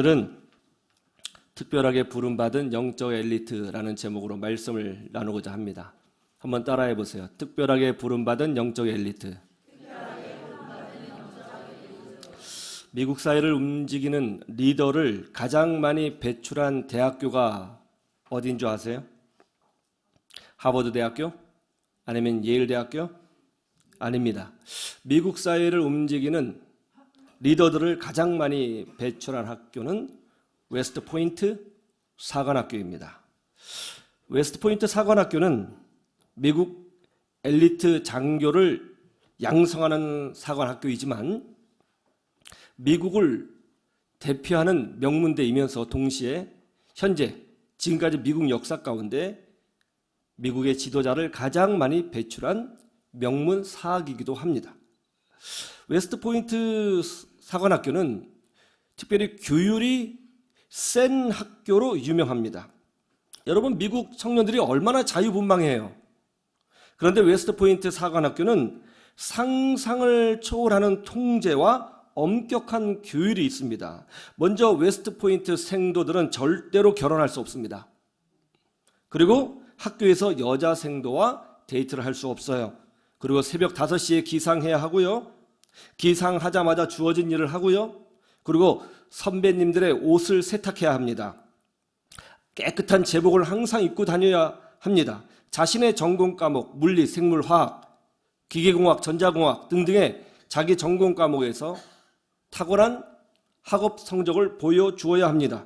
오늘은 특별하게 부름받은 영적 엘리트라는 제목으로 말씀을 나누고자 합니다. 한번 따라해 보세요. 특별하게 부름받은 영적 엘리트. 미국 사회를 움직이는 리더를 가장 많이 배출한 대학교가 어디인 줄 아세요? 하버드 대학교? 아니면 예일 대학교? 아닙니다. 미국 사회를 움직이는 리더들을 가장 많이 배출한 학교는 웨스트 포인트 사관학교입니다. 웨스트 포인트 사관학교는 미국 엘리트 장교를 양성하는 사관학교이지만 미국을 대표하는 명문대이면서 동시에 현재 지금까지 미국 역사 가운데 미국의 지도자를 가장 많이 배출한 명문 사학이기도 합니다. 웨스트 포인트 사관학교는 특별히 규율이 센 학교로 유명합니다. 여러분, 미국 청년들이 얼마나 자유분방해요. 그런데 웨스트 포인트 사관학교는 상상을 초월하는 통제와 엄격한 규율이 있습니다. 먼저 웨스트 포인트 생도들은 절대로 결혼할 수 없습니다. 그리고 학교에서 여자 생도와 데이트를 할 수 없어요. 그리고 새벽 5시에 기상해야 하고요. 기상하자마자 주어진 일을 하고요. 그리고 선배님들의 옷을 세탁해야 합니다. 깨끗한 제복을 항상 입고 다녀야 합니다. 자신의 전공 과목, 물리, 생물, 화학, 기계공학, 전자공학 등등의 자기 전공 과목에서 탁월한 학업 성적을 보여주어야 합니다.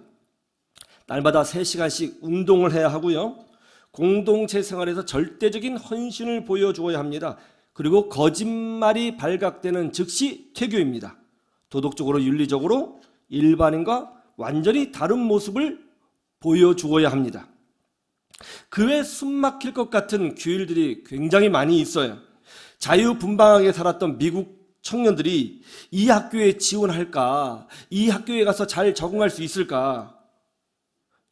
날마다 3시간씩 운동을 해야 하고요. 공동체 생활에서 절대적인 헌신을 보여주어야 합니다. 그리고 거짓말이 발각되는 즉시 퇴교입니다. 도덕적으로 윤리적으로 일반인과 완전히 다른 모습을 보여주어야 합니다. 그 외 숨막힐 것 같은 규율들이 굉장히 많이 있어요. 자유분방하게 살았던 미국 청년들이 이 학교에 지원할까? 이 학교에 가서 잘 적응할 수 있을까?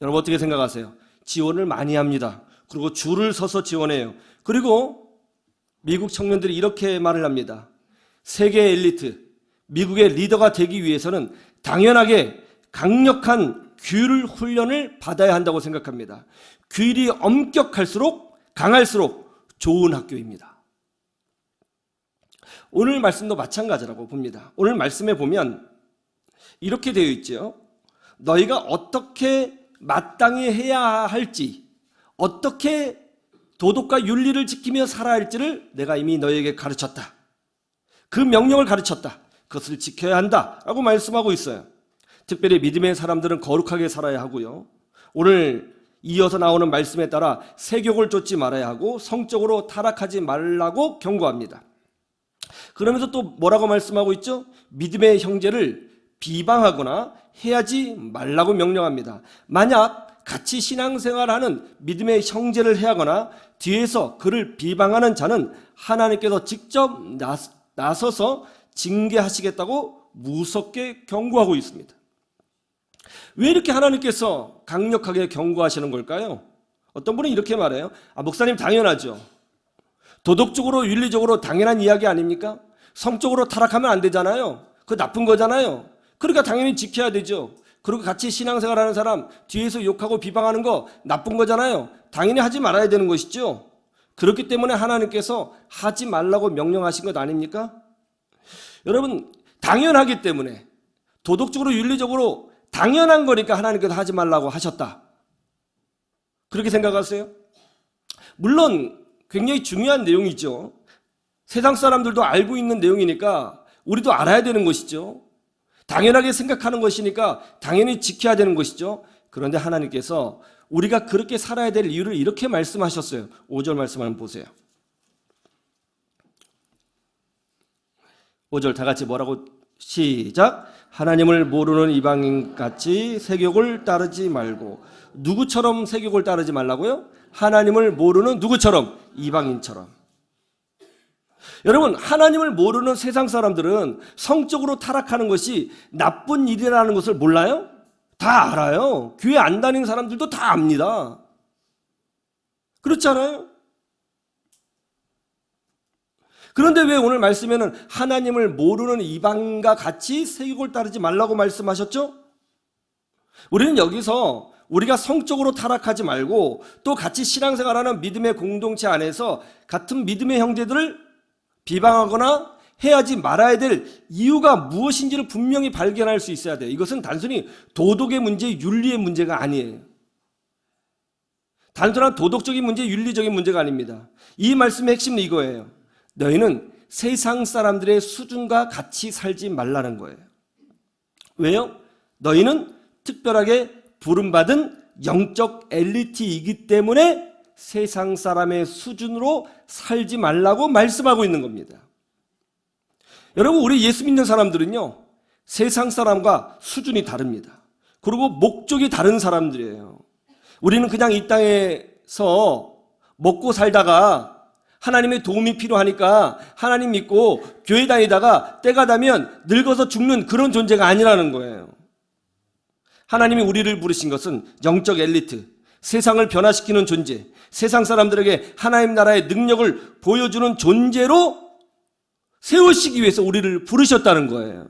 여러분 어떻게 생각하세요? 지원을 많이 합니다. 그리고 줄을 서서 지원해요. 그리고 미국 청년들이 이렇게 말을 합니다. 세계 엘리트, 미국의 리더가 되기 위해서는 당연하게 강력한 규율 훈련을 받아야 한다고 생각합니다. 규율이 엄격할수록 강할수록 좋은 학교입니다. 오늘 말씀도 마찬가지라고 봅니다. 오늘 말씀에 보면 이렇게 되어 있죠. 너희가 어떻게 마땅히 해야 할지, 어떻게 도덕과 윤리를 지키며 살아야 할지를 내가 이미 너희에게 가르쳤다. 그 명령을 가르쳤다. 그것을 지켜야 한다라고 말씀하고 있어요. 특별히 믿음의 사람들은 거룩하게 살아야 하고요. 오늘 이어서 나오는 말씀에 따라 세욕을 쫓지 말아야 하고 성적으로 타락하지 말라고 경고합니다. 그러면서 또 뭐라고 말씀하고 있죠? 믿음의 형제를 비방하거나 해하지 말라고 명령합니다. 만약 같이 신앙생활하는 믿음의 형제를 해하거나 뒤에서 그를 비방하는 자는 하나님께서 직접 나서서 징계하시겠다고 무섭게 경고하고 있습니다. 왜 이렇게 하나님께서 강력하게 경고하시는 걸까요? 어떤 분은 이렇게 말해요. 목사님 당연하죠. 도덕적으로 윤리적으로 당연한 이야기 아닙니까? 성적으로 타락하면 안 되잖아요. 그거 나쁜 거잖아요. 그러니까 당연히 지켜야 되죠. 그리고 같이 신앙생활하는 사람 뒤에서 욕하고 비방하는 거 나쁜 거잖아요. 당연히 하지 말아야 되는 것이죠. 그렇기 때문에 하나님께서 하지 말라고 명령하신 것 아닙니까? 여러분, 당연하기 때문에 도덕적으로 윤리적으로 당연한 거니까 하나님께서 하지 말라고 하셨다. 그렇게 생각하세요? 물론 굉장히 중요한 내용이죠. 세상 사람들도 알고 있는 내용이니까 우리도 알아야 되는 것이죠. 당연하게 생각하는 것이니까 당연히 지켜야 되는 것이죠. 그런데 하나님께서 우리가 그렇게 살아야 될 이유를 이렇게 말씀하셨어요. 5절 말씀 한번 보세요. 5절 다 같이 뭐라고? 시작. 하나님을 모르는 이방인같이 세욕을 따르지 말고. 누구처럼 세욕을 따르지 말라고요? 하나님을 모르는 누구처럼? 이방인처럼. 여러분, 하나님을 모르는 세상 사람들은 성적으로 타락하는 것이 나쁜 일이라는 것을 몰라요? 다 알아요. 교회 안 다니는 사람들도 다 압니다. 그렇지 않아요? 그런데 왜 오늘 말씀에는 하나님을 모르는 이방과 같이 세욕을 따르지 말라고 말씀하셨죠? 우리는 여기서 우리가 성적으로 타락하지 말고 또 같이 신앙생활하는 믿음의 공동체 안에서 같은 믿음의 형제들을 비방하거나 해야지 말아야 될 이유가 무엇인지를 분명히 발견할 수 있어야 돼요. 이것은 단순히 도덕의 문제, 윤리의 문제가 아니에요. 단순한 도덕적인 문제, 윤리적인 문제가 아닙니다. 이 말씀의 핵심은 이거예요. 너희는 세상 사람들의 수준과 같이 살지 말라는 거예요. 왜요? 너희는 특별하게 부름받은 영적 엘리트이기 때문에 세상 사람의 수준으로 살지 말라고 말씀하고 있는 겁니다. 여러분, 우리 예수 믿는 사람들은요, 세상 사람과 수준이 다릅니다. 그리고 목적이 다른 사람들이에요. 우리는 그냥 이 땅에서 먹고 살다가 하나님의 도움이 필요하니까 하나님 믿고 교회 다니다가 때가 되면 늙어서 죽는 그런 존재가 아니라는 거예요. 하나님이 우리를 부르신 것은 영적 엘리트, 세상을 변화시키는 존재, 세상 사람들에게 하나님 나라의 능력을 보여주는 존재로 세우시기 위해서 우리를 부르셨다는 거예요.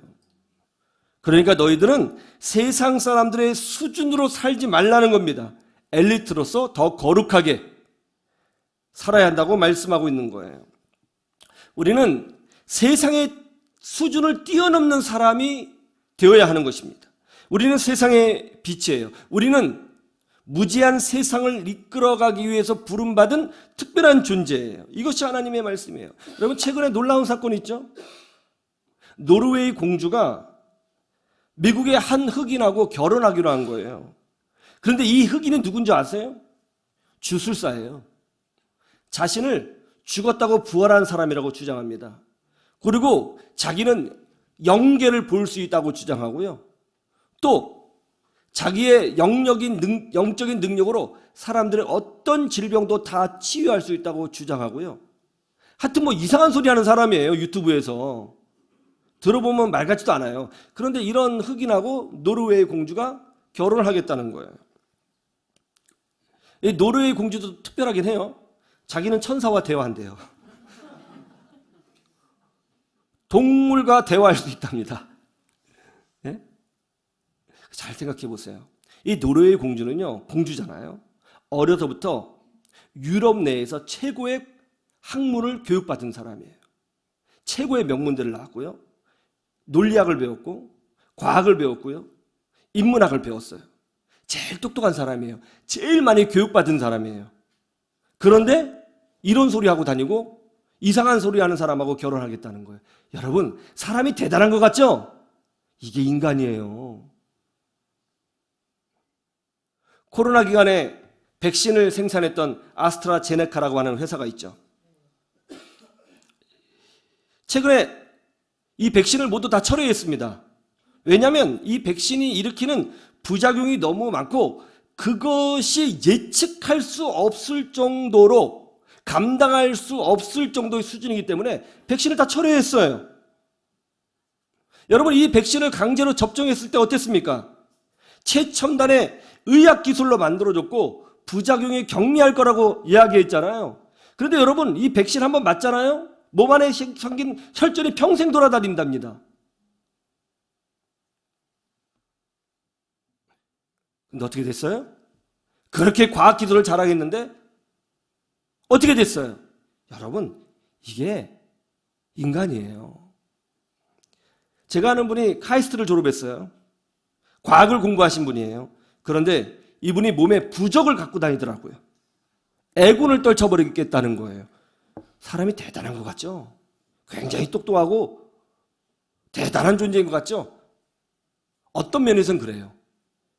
그러니까 너희들은 세상 사람들의 수준으로 살지 말라는 겁니다. 엘리트로서 더 거룩하게 살아야 한다고 말씀하고 있는 거예요. 우리는 세상의 수준을 뛰어넘는 사람이 되어야 하는 것입니다. 우리는 세상의 빛이에요. 우리는 무지한 세상을 이끌어가기 위해서 부름받은 특별한 존재예요. 이것이 하나님의 말씀이에요. 여러분, 최근에 놀라운 사건이 있죠? 노르웨이 공주가 미국의 한 흑인하고 결혼하기로 한 거예요. 그런데 이 흑인은 누군지 아세요? 주술사예요. 자신을 죽었다고 부활한 사람이라고 주장합니다. 그리고 자기는 영계를 볼 수 있다고 주장하고요. 또 자기의 영적인 능력으로 사람들의 어떤 질병도 다 치유할 수 있다고 주장하고요. 하여튼 뭐 이상한 소리 하는 사람이에요. 유튜브에서. 들어보면 말 같지도 않아요. 그런데 이런 흑인하고 노르웨이 공주가 결혼을 하겠다는 거예요. 이 노르웨이 공주도 특별하긴 해요. 자기는 천사와 대화한대요. 동물과 대화할 수 있답니다. 네? 잘 생각해 보세요. 이 노르웨이 공주는요, 공주잖아요. 어려서부터 유럽 내에서 최고의 학문을 교육받은 사람이에요. 최고의 명문대를 나왔고요. 논리학을 배웠고, 과학을 배웠고요. 인문학을 배웠어요. 제일 똑똑한 사람이에요. 제일 많이 교육받은 사람이에요. 그런데 이런 소리 하고 다니고 이상한 소리 하는 사람하고 결혼하겠다는 거예요. 여러분, 사람이 대단한 것 같죠? 이게 인간이에요. 코로나 기간에 백신을 생산했던 아스트라제네카라고 하는 회사가 있죠. 최근에 이 백신을 모두 다 철회했습니다. 왜냐하면 이 백신이 일으키는 부작용이 너무 많고 그것이 예측할 수 없을 정도로 감당할 수 없을 정도의 수준이기 때문에 백신을 다 철회했어요. 여러분, 이 백신을 강제로 접종했을 때 어땠습니까? 최첨단의 의학기술로 만들어졌고 부작용이 경미할 거라고 이야기했잖아요. 그런데 여러분, 이 백신 한번 맞잖아요? 몸 안에 생긴 혈전이 평생 돌아다닌답니다. 근데 어떻게 됐어요? 그렇게 과학기술을 자랑했는데 어떻게 됐어요? 여러분, 이게 인간이에요. 제가 아는 분이 카이스트를 졸업했어요. 과학을 공부하신 분이에요. 그런데 이분이 몸에 부적을 갖고 다니더라고요. 애군을 떨쳐버리겠다는 거예요. 사람이 대단한 것 같죠? 굉장히 똑똑하고 대단한 존재인 것 같죠? 어떤 면에서는 그래요.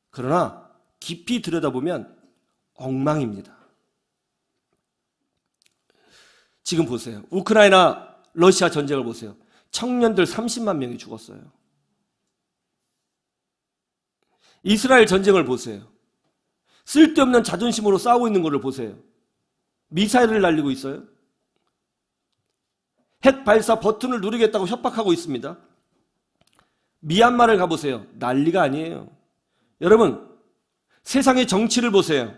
그러나 깊이 들여다보면 엉망입니다. 지금 보세요. 우크라이나 러시아 전쟁을 보세요. 청년들 30만 명이 죽었어요. 이스라엘 전쟁을 보세요. 쓸데없는 자존심으로 싸우고 있는 것을 보세요. 미사일을 날리고 있어요. 핵 발사 버튼을 누르겠다고 협박하고 있습니다. 미얀마를 가보세요. 난리가 아니에요. 여러분, 세상의 정치를 보세요.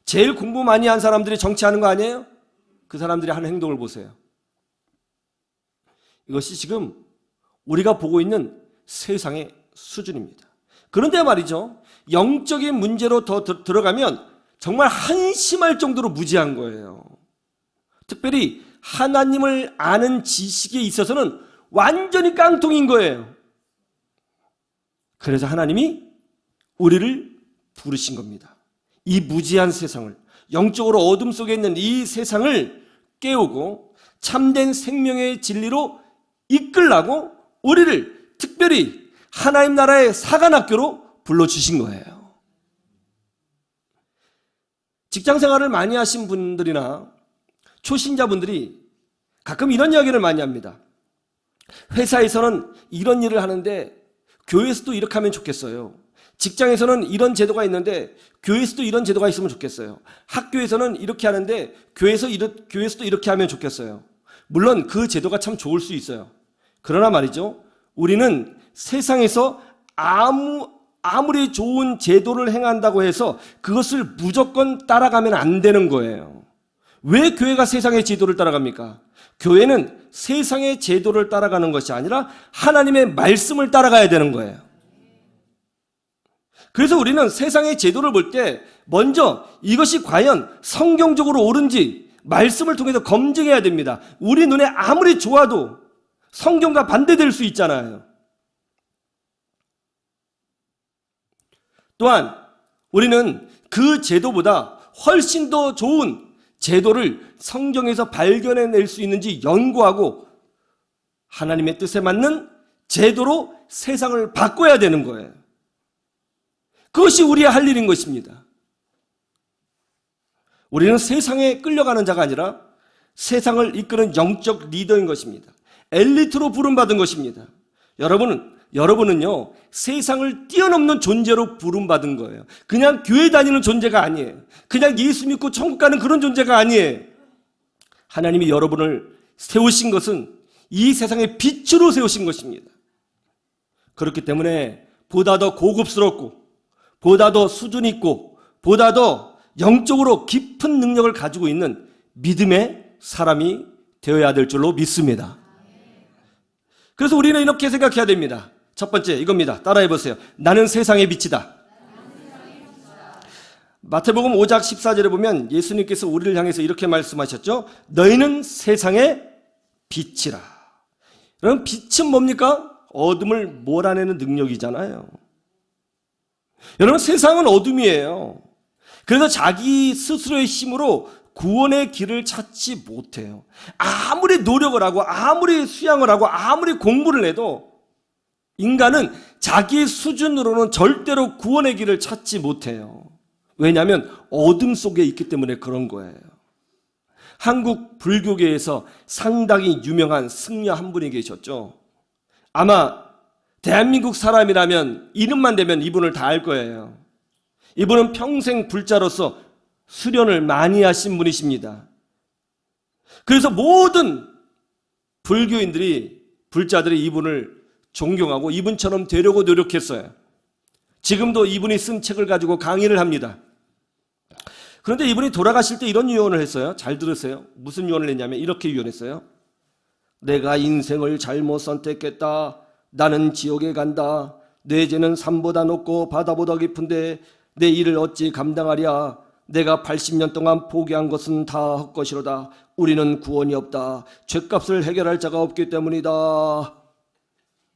제일 공부 많이 한 사람들이 정치하는 거 아니에요? 그 사람들이 하는 행동을 보세요. 이것이 지금 우리가 보고 있는 세상의 수준입니다. 그런데 말이죠, 영적인 문제로 더 들어가면 정말 한심할 정도로 무지한 거예요. 특별히 하나님을 아는 지식에 있어서는 완전히 깡통인 거예요. 그래서 하나님이 우리를 부르신 겁니다. 이 무지한 세상을, 영적으로 어둠 속에 있는 이 세상을 깨우고 참된 생명의 진리로 이끌라고 우리를 특별히 하나님 나라의 사관학교로 불러주신 거예요. 직장 생활을 많이 하신 분들이나 초신자분들이 가끔 이런 이야기를 많이 합니다. 회사에서는 이런 일을 하는데 교회에서도 이렇게 하면 좋겠어요. 직장에서는 이런 제도가 있는데 교회에서도 이런 제도가 있으면 좋겠어요. 학교에서는 이렇게 하는데 교회에서도 이렇게 하면 좋겠어요. 물론 그 제도가 참 좋을 수 있어요. 그러나 말이죠, 우리는 세상에서 아무리 좋은 제도를 행한다고 해서 그것을 무조건 따라가면 안 되는 거예요. 왜 교회가 세상의 제도를 따라갑니까? 교회는 세상의 제도를 따라가는 것이 아니라 하나님의 말씀을 따라가야 되는 거예요. 그래서 우리는 세상의 제도를 볼 때 먼저 이것이 과연 성경적으로 옳은지 말씀을 통해서 검증해야 됩니다. 우리 눈에 아무리 좋아도 성경과 반대될 수 있잖아요. 또한 우리는 그 제도보다 훨씬 더 좋은 제도를 성경에서 발견해낼 수 있는지 연구하고 하나님의 뜻에 맞는 제도로 세상을 바꿔야 되는 거예요. 그것이 우리의 할 일인 것입니다. 우리는 세상에 끌려가는 자가 아니라 세상을 이끄는 영적 리더인 것입니다. 엘리트로 부름받은 것입니다. 여러분은요, 세상을 뛰어넘는 존재로 부름받은 거예요. 그냥 교회 다니는 존재가 아니에요. 그냥 예수 믿고 천국 가는 그런 존재가 아니에요. 하나님이 여러분을 세우신 것은 이 세상의 빛으로 세우신 것입니다. 그렇기 때문에 보다 더 고급스럽고 보다 더 수준 있고 보다 더 영적으로 깊은 능력을 가지고 있는 믿음의 사람이 되어야 될 줄로 믿습니다. 그래서 우리는 이렇게 생각해야 됩니다. 첫 번째 이겁니다. 따라해 보세요. 나는 세상의 빛이다. 마태복음 5장 14절에 보면 예수님께서 우리를 향해서 이렇게 말씀하셨죠. 너희는 세상의 빛이라. 여러분, 빛은 뭡니까? 어둠을 몰아내는 능력이잖아요. 여러분, 세상은 어둠이에요. 그래서 자기 스스로의 힘으로 구원의 길을 찾지 못해요. 아무리 노력을 하고 아무리 수양을 하고 아무리 공부를 해도 인간은 자기 수준으로는 절대로 구원의 길을 찾지 못해요. 왜냐하면 어둠 속에 있기 때문에 그런 거예요. 한국 불교계에서 상당히 유명한 승려 한 분이 계셨죠. 아마 대한민국 사람이라면 이름만 대면 이분을 다 알 거예요. 이분은 평생 불자로서 수련을 많이 하신 분이십니다. 그래서 모든 불자들이 이분을 존경하고 이분처럼 되려고 노력했어요. 지금도 이분이 쓴 책을 가지고 강의를 합니다. 그런데 이분이 돌아가실 때 이런 유언을 했어요. 잘 들으세요. 무슨 유언을 했냐면 이렇게 유언했어요. 내가 인생을 잘못 선택했다. 나는 지옥에 간다. 내 죄는 산보다 높고 바다보다 깊은데 내 일을 어찌 감당하랴. 내가 80년 동안 포기한 것은 다 헛것이로다. 우리는 구원이 없다. 죄값을 해결할 자가 없기 때문이다.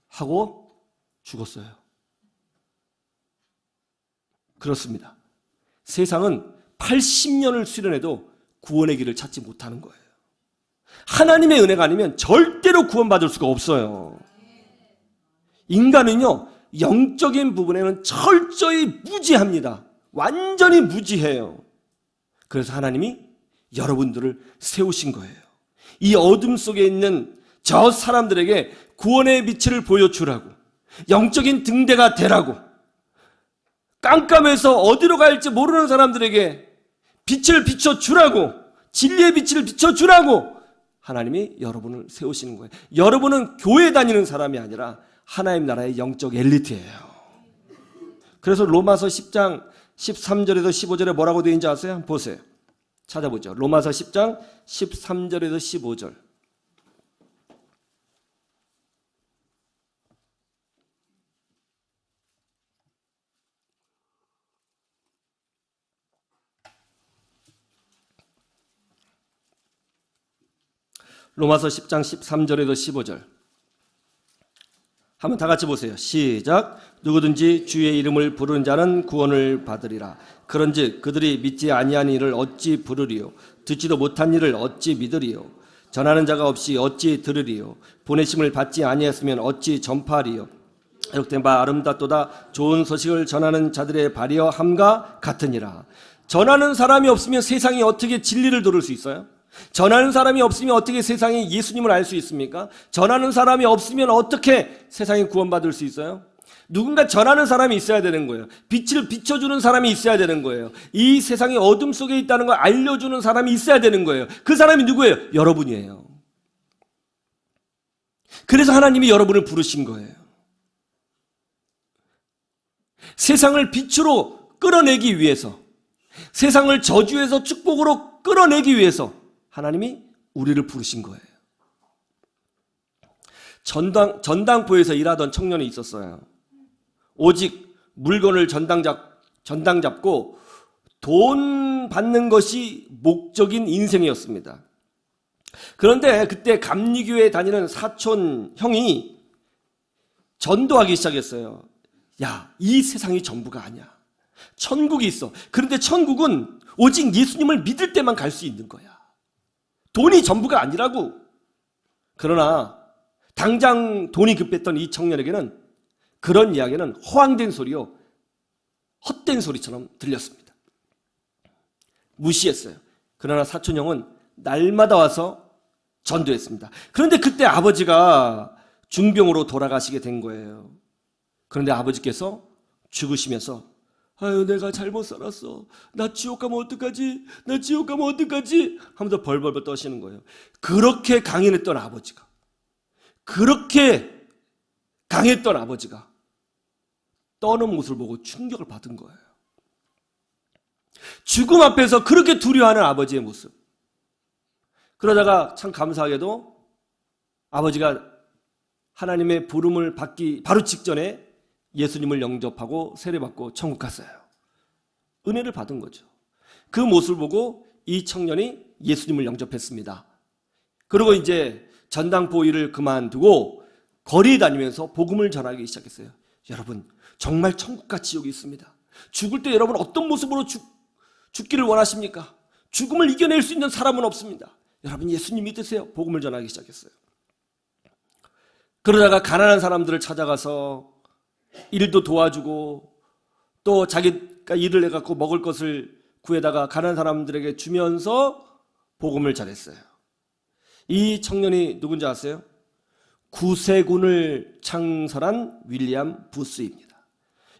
하고 죽었어요. 그렇습니다. 세상은 80년을 수련해도 구원의 길을 찾지 못하는 거예요. 하나님의 은혜가 아니면 절대로 구원받을 수가 없어요. 인간은요, 영적인 부분에는 철저히 무지합니다. 완전히 무지해요. 그래서 하나님이 여러분들을 세우신 거예요. 이 어둠 속에 있는 저 사람들에게 구원의 빛을 보여주라고, 영적인 등대가 되라고, 깜깜해서 어디로 갈지 모르는 사람들에게 빛을 비춰주라고, 진리의 빛을 비춰주라고 하나님이 여러분을 세우시는 거예요. 여러분은 교회 다니는 사람이 아니라 하나님 나라의 영적 엘리트예요. 그래서 로마서 10장 13절에서 15절에 뭐라고 되어 있는지 아세요? 한번 보세요. 찾아보죠. 로마서 10장 13절에서 15절. 로마서 10장 13절에서 15절. 한번 다 같이 보세요. 시작. 누구든지 주의 이름을 부르는 자는 구원을 받으리라. 그런즉 그들이 믿지 아니한 이를 어찌 부르리요? 듣지도 못한 이를 어찌 믿으리요? 전하는 자가 없이 어찌 들으리요? 보내심을 받지 아니했으면 어찌 전파하리요? 기록된 바 아름답도다 좋은 소식을 전하는 자들의 발이여 함과 같으니라. 전하는 사람이 없으면 세상이 어떻게 진리를 들을 수 있어요? 전하는 사람이 없으면 어떻게 세상에 예수님을 알 수 있습니까? 전하는 사람이 없으면 어떻게 세상에 구원받을 수 있어요? 누군가 전하는 사람이 있어야 되는 거예요. 빛을 비춰주는 사람이 있어야 되는 거예요. 이 세상의 어둠 속에 있다는 걸 알려주는 사람이 있어야 되는 거예요. 그 사람이 누구예요? 여러분이에요. 그래서 하나님이 여러분을 부르신 거예요. 세상을 빛으로 끌어내기 위해서, 세상을 저주에서 축복으로 끌어내기 위해서 하나님이 우리를 부르신 거예요. 전당포에서 일하던 청년이 있었어요. 오직 물건을 전당 잡고 돈 받는 것이 목적인 인생이었습니다. 그런데 그때 감리교회에 다니는 사촌 형이 전도하기 시작했어요. 야, 이 세상이 전부가 아니야. 천국이 있어. 그런데 천국은 오직 예수님을 믿을 때만 갈 수 있는 거야. 돈이 전부가 아니라고. 그러나 당장 돈이 급했던 이 청년에게는 그런 이야기는 허황된 소리요, 헛된 소리처럼 들렸습니다. 무시했어요. 그러나 사촌형은 날마다 와서 전도했습니다. 그런데 그때 아버지가 중병으로 돌아가시게 된 거예요. 그런데 아버지께서 죽으시면서 아유, 내가 잘못 살았어. 나 지옥 가면 어떡하지? 나 지옥 가면 어떡하지? 하면서 벌벌벌 떠시는 거예요. 그렇게 강인했던 아버지가, 그렇게 강했던 아버지가 떠는 모습을 보고 충격을 받은 거예요. 죽음 앞에서 그렇게 두려워하는 아버지의 모습. 그러다가 참 감사하게도 아버지가 하나님의 부름을 받기 바로 직전에 예수님을 영접하고 세례받고 천국 갔어요. 은혜를 받은 거죠. 그 모습을 보고 이 청년이 예수님을 영접했습니다. 그리고 이제 전당포 일을 그만두고 거리에 다니면서 복음을 전하기 시작했어요. 여러분, 정말 천국과 지옥이 있습니다. 죽을 때 여러분 어떤 모습으로 죽기를 원하십니까? 죽음을 이겨낼 수 있는 사람은 없습니다. 여러분, 예수님 믿으세요. 복음을 전하기 시작했어요. 그러다가 가난한 사람들을 찾아가서 일도 도와주고 또 자기가 일을 해갖고 먹을 것을 구해다가 가난한 사람들에게 주면서 복음을 전했어요. 이 청년이 누군지 아세요? 구세군을 창설한 윌리엄 부스입니다.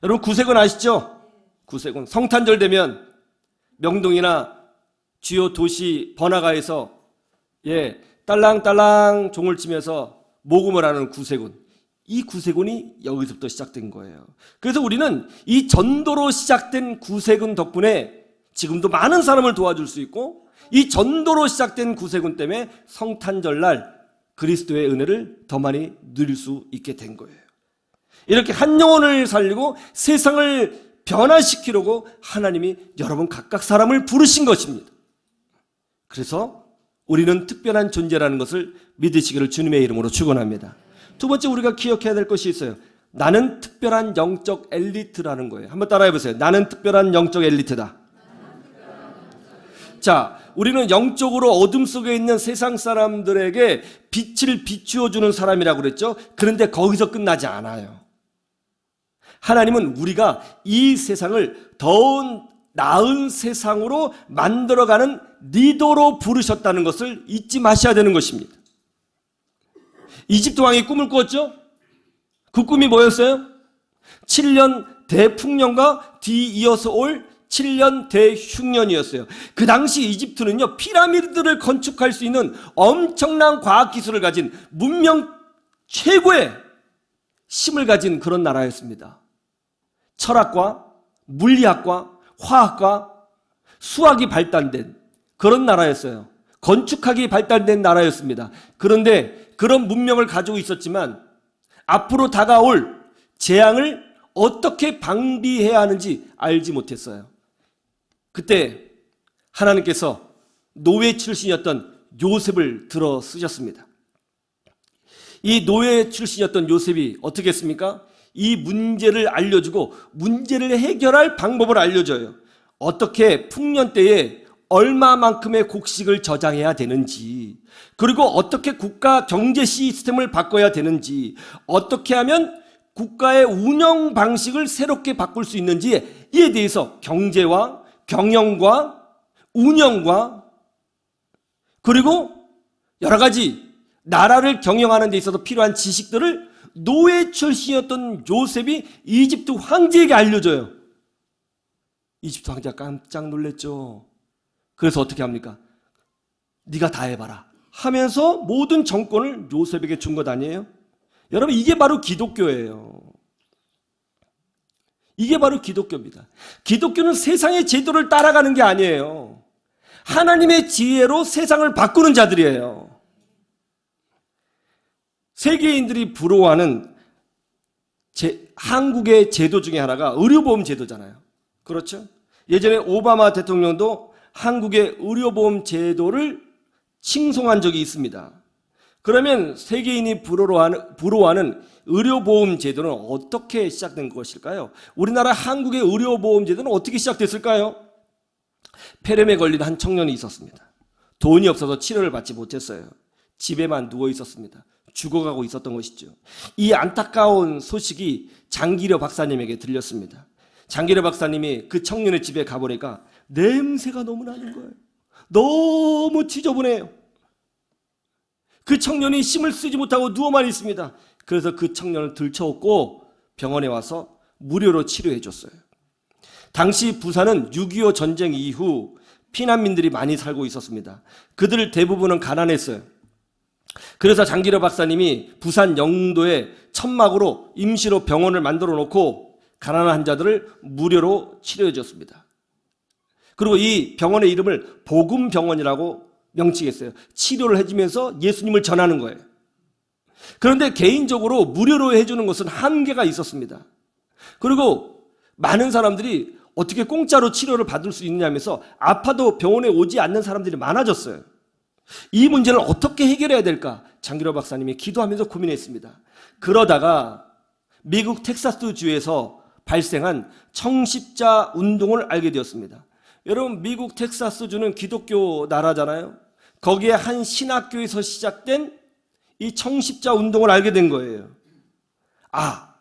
여러분, 구세군 아시죠? 구세군. 성탄절 되면 명동이나 주요 도시 번화가에서 딸랑딸랑 종을 치면서 모금을 하는 구세군. 이 구세군이 여기서부터 시작된 거예요. 그래서 우리는 이 전도로 시작된 구세군 덕분에 지금도 많은 사람을 도와줄 수 있고, 이 전도로 시작된 구세군 때문에 성탄절날 그리스도의 은혜를 더 많이 누릴 수 있게 된 거예요. 이렇게 한 영혼을 살리고 세상을 변화시키려고 하나님이 여러분 각각 사람을 부르신 것입니다. 그래서 우리는 특별한 존재라는 것을 믿으시기를 주님의 이름으로 축원합니다. 두 번째, 우리가 기억해야 될 것이 있어요. 나는 특별한 영적 엘리트라는 거예요. 한번 따라해 보세요. 나는 특별한 영적 엘리트다. 자, 우리는 영적으로 어둠 속에 있는 세상 사람들에게 빛을 비추어 주는 사람이라고 그랬죠. 그런데 거기서 끝나지 않아요. 하나님은 우리가 이 세상을 더 나은 세상으로 만들어가는 리더로 부르셨다는 것을 잊지 마셔야 되는 것입니다. 이집트 왕이 꿈을 꾸었죠? 그 꿈이 뭐였어요? 7년 대풍년과 뒤이어서 올 7년 대흉년이었어요. 그 당시 이집트는요, 피라미드를 건축할 수 있는 엄청난 과학기술을 가진 문명 최고의 힘을 가진 그런 나라였습니다. 철학과 물리학과 화학과 수학이 발달된 그런 나라였어요. 건축학이 발달된 나라였습니다. 그런데 그런 문명을 가지고 있었지만 앞으로 다가올 재앙을 어떻게 방비해야 하는지 알지 못했어요. 그때 하나님께서 노예 출신이었던 요셉을 들어 쓰셨습니다. 이 노예 출신이었던 요셉이 어떻게 했습니까? 이 문제를 알려주고 문제를 해결할 방법을 알려줘요. 어떻게 풍년 때에 얼마만큼의 곡식을 저장해야 되는지, 그리고 어떻게 국가 경제 시스템을 바꿔야 되는지, 어떻게 하면 국가의 운영 방식을 새롭게 바꿀 수 있는지에 대해서 경제와 경영과 운영과 그리고 여러 가지 나라를 경영하는 데 있어서 필요한 지식들을 노예 출신이었던 요셉이 이집트 황제에게 알려줘요. 이집트 황제가 깜짝 놀랐죠. 그래서 어떻게 합니까? 네가 다 해봐라 하면서 모든 정권을 요셉에게 준 것 아니에요? 여러분, 이게 바로 기독교예요. 이게 바로 기독교입니다. 기독교는 세상의 제도를 따라가는 게 아니에요. 하나님의 지혜로 세상을 바꾸는 자들이에요. 세계인들이 부러워하는 한국의 제도 중에 하나가 의료보험 제도잖아요. 그렇죠? 예전에 오바마 대통령도 한국의 의료보험 제도를 칭송한 적이 있습니다. 그러면 세계인이 부러워하는 의료보험 제도는 어떻게 시작된 것일까요? 우리나라 한국의 의료보험 제도는 어떻게 시작됐을까요? 폐렴에 걸린 한 청년이 있었습니다. 돈이 없어서 치료를 받지 못했어요. 집에만 누워 있었습니다. 죽어가고 있었던 것이죠. 이 안타까운 소식이 장기려 박사님에게 들렸습니다. 장기려 박사님이 그 청년의 집에 가보니까 냄새가 너무 나는 거예요. 너무 지저분해요. 그 청년이 힘을 쓰지 못하고 누워만 있습니다. 그래서 그 청년을 들쳐업고 병원에 와서 무료로 치료해 줬어요. 당시 부산은 6.25 전쟁 이후 피난민들이 많이 살고 있었습니다. 그들 대부분은 가난했어요. 그래서 장기려 박사님이 부산 영도에 천막으로 임시로 병원을 만들어 놓고 가난한 환자들을 무료로 치료해 줬습니다. 그리고 이 병원의 이름을 복음병원이라고 명칭했어요. 치료를 해주면서 예수님을 전하는 거예요. 그런데 개인적으로 무료로 해주는 것은 한계가 있었습니다. 그리고 많은 사람들이 어떻게 공짜로 치료를 받을 수 있냐면서 아파도 병원에 오지 않는 사람들이 많아졌어요. 이 문제를 어떻게 해결해야 될까? 장기려 박사님이 기도하면서 고민했습니다. 그러다가 미국 텍사스 주에서 발생한 청십자 운동을 알게 되었습니다. 여러분, 미국 텍사스 주는 기독교 나라잖아요. 거기에 한 신학교에서 시작된 이 청십자 운동을 알게 된 거예요. 아,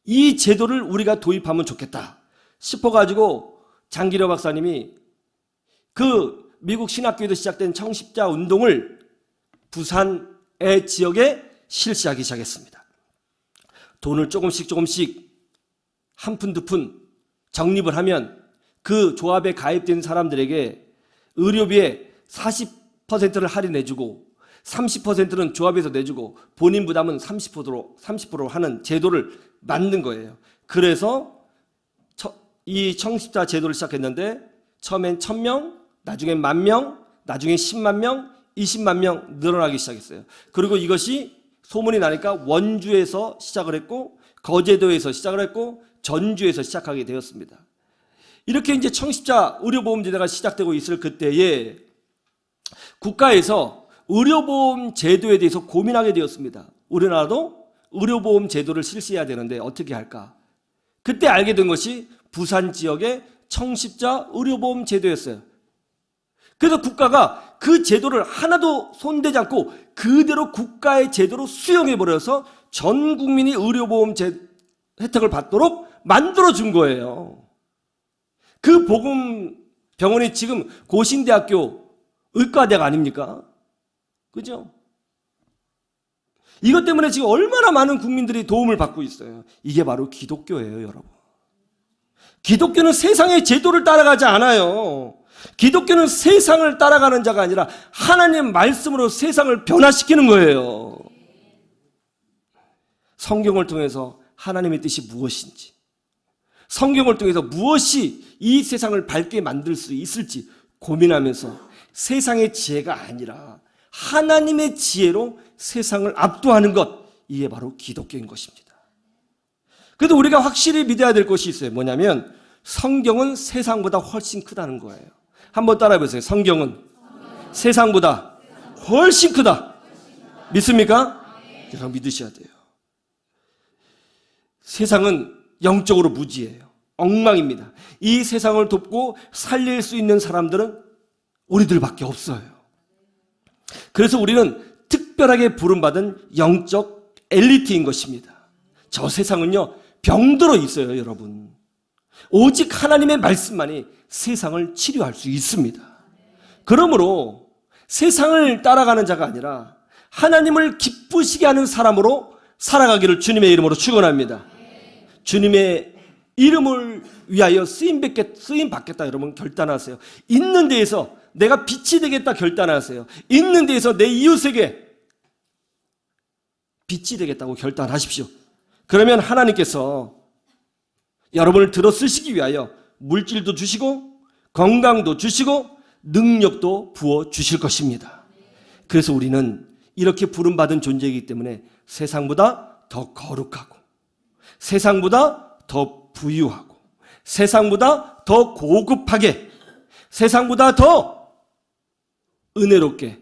이 제도를 우리가 도입하면 좋겠다 싶어가지고 장기려 박사님이 그 미국 신학교에서 시작된 청십자 운동을 부산의 지역에 실시하기 시작했습니다. 돈을 조금씩 한 푼 두 푼 적립을 하면 그 조합에 가입된 사람들에게 의료비에 40%를 할인해주고 30%는 조합에서 내주고 본인 부담은 30% 하는 제도를 만든 거예요. 그래서 이 청십자 제도를 시작했는데 처음엔 1000명, 나중엔 10,000명, 나중엔 10만 명, 20만 명 늘어나기 시작했어요. 그리고 이것이 소문이 나니까 원주에서 시작을 했고 거제도에서 시작을 했고 전주에서 시작하게 되었습니다. 이렇게 이제 청십자 의료보험 제도가 시작되고 있을 그때에 국가에서 의료보험 제도에 대해서 고민하게 되었습니다. 우리나라도 의료보험 제도를 실시해야 되는데 어떻게 할까? 그때 알게 된 것이 부산 지역의 청십자 의료보험 제도였어요. 그래서 국가가 그 제도를 하나도 손대지 않고 그대로 국가의 제도로 수용해버려서 전 국민이 의료보험 혜택을 받도록 만들어준 거예요. 그 복음병원이 지금 고신대학교 의과대가 아닙니까? 그죠? 이것 때문에 지금 얼마나 많은 국민들이 도움을 받고 있어요. 이게 바로 기독교예요, 여러분. 기독교는 세상의 제도를 따라가지 않아요. 기독교는 세상을 따라가는 자가 아니라 하나님 말씀으로 세상을 변화시키는 거예요. 성경을 통해서 하나님의 뜻이 무엇인지, 성경을 통해서 무엇이 이 세상을 밝게 만들 수 있을지 고민하면서 세상의 지혜가 아니라 하나님의 지혜로 세상을 압도하는 것, 이게 바로 기독교인 것입니다. 그래도 우리가 확실히 믿어야 될 것이 있어요. 뭐냐면 성경은 세상보다 훨씬 크다는 거예요. 한번 따라해 보세요. 성경은 세상보다 훨씬 크다. 믿습니까? 여러분 믿으셔야 돼요. 세상은 영적으로 무지해요. 엉망입니다. 이 세상을 돕고 살릴 수 있는 사람들은 우리들밖에 없어요. 그래서 우리는 특별하게 부름받은 영적 엘리트인 것입니다. 저 세상은요, 병들어 있어요, 여러분. 오직 하나님의 말씀만이 세상을 치료할 수 있습니다. 그러므로 세상을 따라가는 자가 아니라 하나님을 기쁘시게 하는 사람으로 살아가기를 주님의 이름으로 축원합니다. 주님의 이름을 위하여 쓰임 받겠다 여러분 결단하세요. 있는 데에서 내가 빛이 되겠다 결단하세요. 있는 데에서 내 이웃에게 빛이 되겠다고 결단하십시오. 그러면 하나님께서 여러분을 들어 쓰시기 위하여 물질도 주시고 건강도 주시고 능력도 부어 주실 것입니다. 그래서 우리는 이렇게 부름받은 존재이기 때문에 세상보다 더 거룩하고 세상보다 더 부유하고 세상보다 더 고급하게 세상보다 더 은혜롭게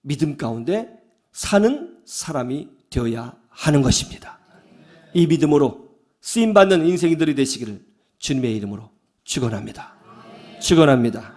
믿음 가운데 사는 사람이 되어야 하는 것입니다. 이 믿음으로 쓰임받는 인생들이 되시기를 주님의 이름으로 축원합니다. 축원합니다.